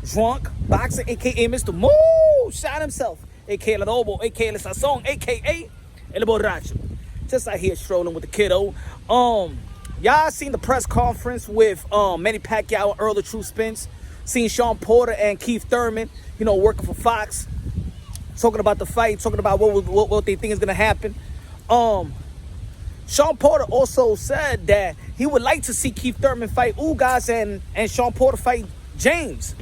Drunk Boxing, a.k.a. Mr. Moo, shot himself, a.k.a. El Adobo, a.k.a. El Sazon, a.k.a. El Borracho. Just out here strolling with the kiddo. Y'all seen the press conference with Manny Pacquiao and Earl the True Spence. Seen Sean Porter and Keith Thurman, you know, working for Fox, talking about the fight, talking about what they think is gonna happen. Sean Porter also said that he would like to see Keith Thurman fight Ugas and Sean Porter fight James.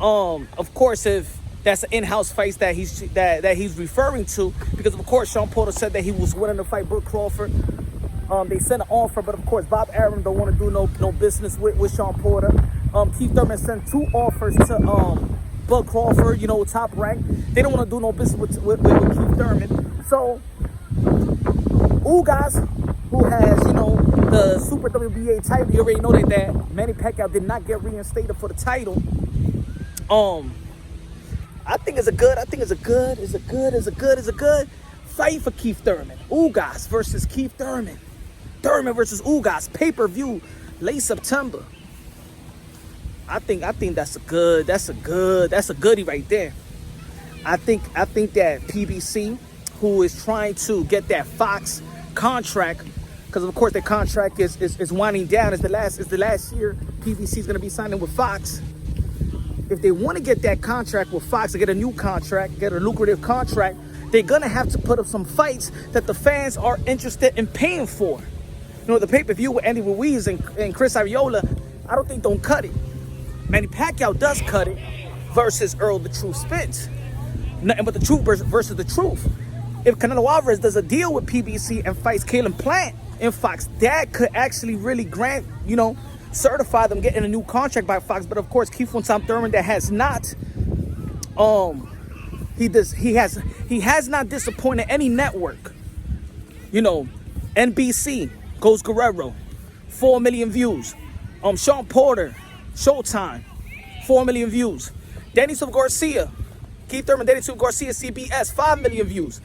Of course, if that's an in-house fight that he's referring to, because of course Sean Porter said that he was willing to fight Brooke Crawford. They sent an offer, but of course Bob Arum don't want to do no business with Sean Porter. Keith Thurman sent 2 offers to Bud Crawford, you know, top rank. They don't want to do no business with Keith Thurman. So Ugas, who has, you know, the Super WBA title, you already know that Manny Pacquiao did not get reinstated for the title. I think it's a good fight for Keith Thurman. Ugas versus Keith Thurman. Thurman versus Ugas, pay-per-view, late September. I think that's a goodie right there. I think that PBC, who is trying to get that Fox contract, because of course their contract is winding down. It's the last year PBC is going to be signing with Fox. If they want to get that contract with Fox, to get a new contract, get a lucrative contract, they're going to have to put up some fights that the fans are interested in paying for. You know, the pay-per-view with Andy Ruiz and Chris Arreola, I don't think don't cut it. Manny Pacquiao does cut it versus Earl the Truth Spence. Nothing but the truth versus the truth. If Canelo Alvarez does a deal with PBC and fights Caleb Plant in Fox, that could actually really grant, you know, certify them getting a new contract by Fox. But of course, Keith Thurman, that has not, he has not disappointed any network. You know, NBC, Ghost Guerrero, 4 million views. Sean Porter, Showtime, 4 million views. Danny Silva Garcia, Keith Thurman, Danny Silva Garcia, CBS, 5 million views.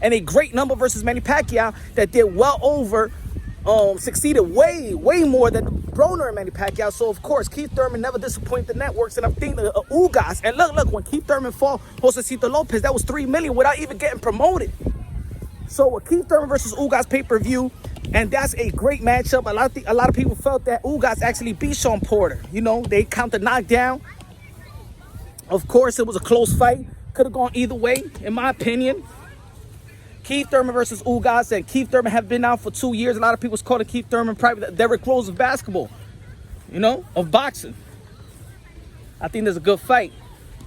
And a great number versus Manny Pacquiao that did well over, succeeded way more than Broner and Manny Pacquiao. So of course, Keith Thurman never disappointed the networks. And I'm thinking of Ugas. And look, when Keith Thurman fought Josecito Lopez, that was 3 million without even getting promoted. So with Keith Thurman versus Ugas pay-per-view, and that's a great matchup. A lot of people felt that Ugas actually beat Sean Porter. You know, they count the knockdown. Of course, it was a close fight. Could have gone either way, in my opinion. Keith Thurman versus Ugas, and Keith Thurman have been out for 2 years. A lot of people's calling Keith Thurman probably the Derrick Rose of basketball, you know, of boxing. I think there's a good fight.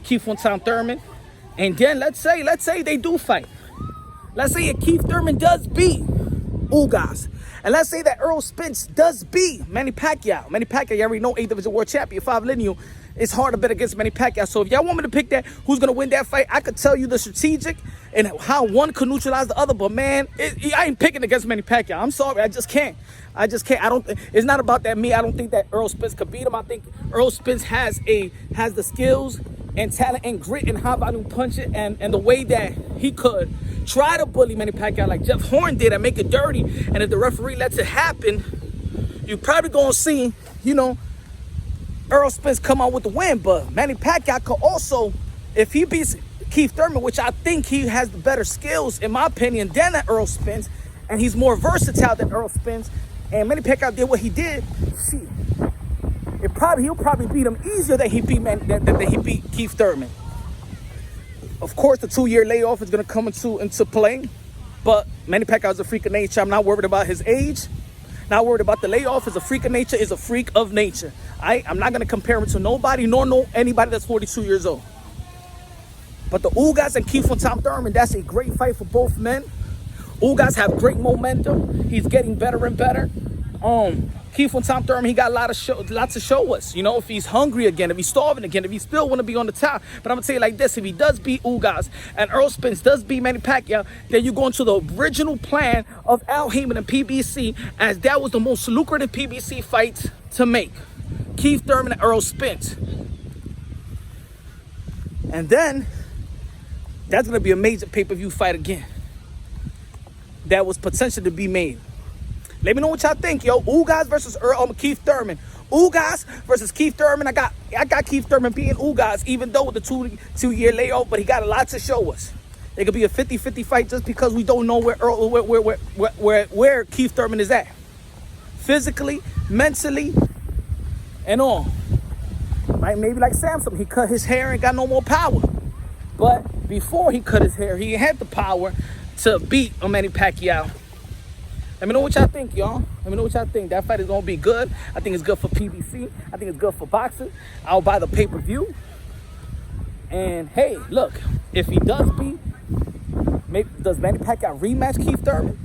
Keith Thurman. And then let's say they do fight. Let's say if Keith Thurman does beat Ugas. And let's say that Earl Spence does beat Manny Pacquiao. Manny Pacquiao, you already know, 8th Division World Champion, 5 lineal. It's hard to bet against Manny Pacquiao. So if y'all want me to pick that, who's going to win that fight, I could tell you the strategic and how one could neutralize the other. But man, I ain't picking against Manny Pacquiao. I'm sorry, I just can't. It's not about that me. I don't think that Earl Spence could beat him. I think Earl Spence has the skills and talent and grit and high volume punching and the way that he could try to bully Manny Pacquiao like Jeff Horn did and make it dirty. And if the referee lets it happen, you're probably going to see, you know, Earl Spence come out with the win. But Manny Pacquiao could also, if he beats Keith Thurman, which I think he has the better skills, in my opinion, than Earl Spence, and he's more versatile than Earl Spence, and Manny Pacquiao did what he did, see, he'll probably beat him easier than he beat Keith Thurman. Of course, the 2-year layoff is going to come into play, but Manny Pacquiao is a freak of nature. I'm not worried about his age. Not worried about the layoff. Is a freak of nature. Is a freak of nature. I'm not going to compare him to nobody, nor anybody that's 42 years old. But the Ugas and Keith Thurman, that's a great fight for both men. Ugas have great momentum. He's getting better and better. Keith Thurman, he got lots to show us. You know, if he's hungry again, if he's starving again, if he still want to be on the top. But I'm going to tell you like this. If he does beat Ugas and Earl Spence does beat Manny Pacquiao, then you go into the original plan of Al Heyman and PBC, as that was the most lucrative PBC fight to make. Keith Thurman and Earl Spence. And then that's going to be a major pay-per-view fight again. That was potential to be made. Let me know what y'all think, yo. Ugas versus Keith Thurman. Ugas versus Keith Thurman. I got Keith Thurman beating Ugas, even though with the two-year layoff, but he got a lot to show us. It could be a 50-50 fight just because we don't know where Keith Thurman is at. Physically, mentally, and all. Maybe like Samson, he cut his hair and got no more power. But before he cut his hair, he had the power to beat Manny Pacquiao. Let me know what y'all think, y'all. Let me know what y'all think. That fight is going to be good. I think it's good for PBC. I think it's good for boxing. I'll buy the pay-per-view. And, hey, look, if he does beat, does Manny Pacquiao rematch Keith Thurman?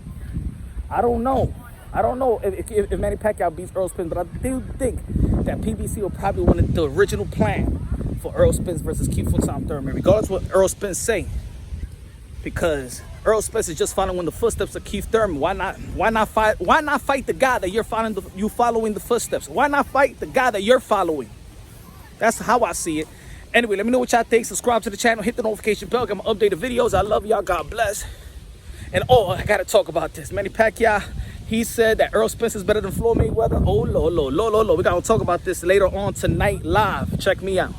I don't know. I don't know if Manny Pacquiao beats Earl Spence, but I do think that PBC will probably want the original plan for Earl Spence versus Keith Thurman, regardless of what Earl Spence say. Because Earl Spence is just following the footsteps of Keith Thurman. Why not fight the guy that you're following the footsteps? Why not fight the guy that you're following? That's how I see it. Anyway, let me know what y'all think. Subscribe to the channel, hit the notification bell, get my updated videos. I love y'all. God bless. And I gotta talk about this. Manny Pacquiao, he said that Earl Spence is better than Floyd Mayweather. Oh, Lord. We gotta talk about this later on tonight live. Check me out.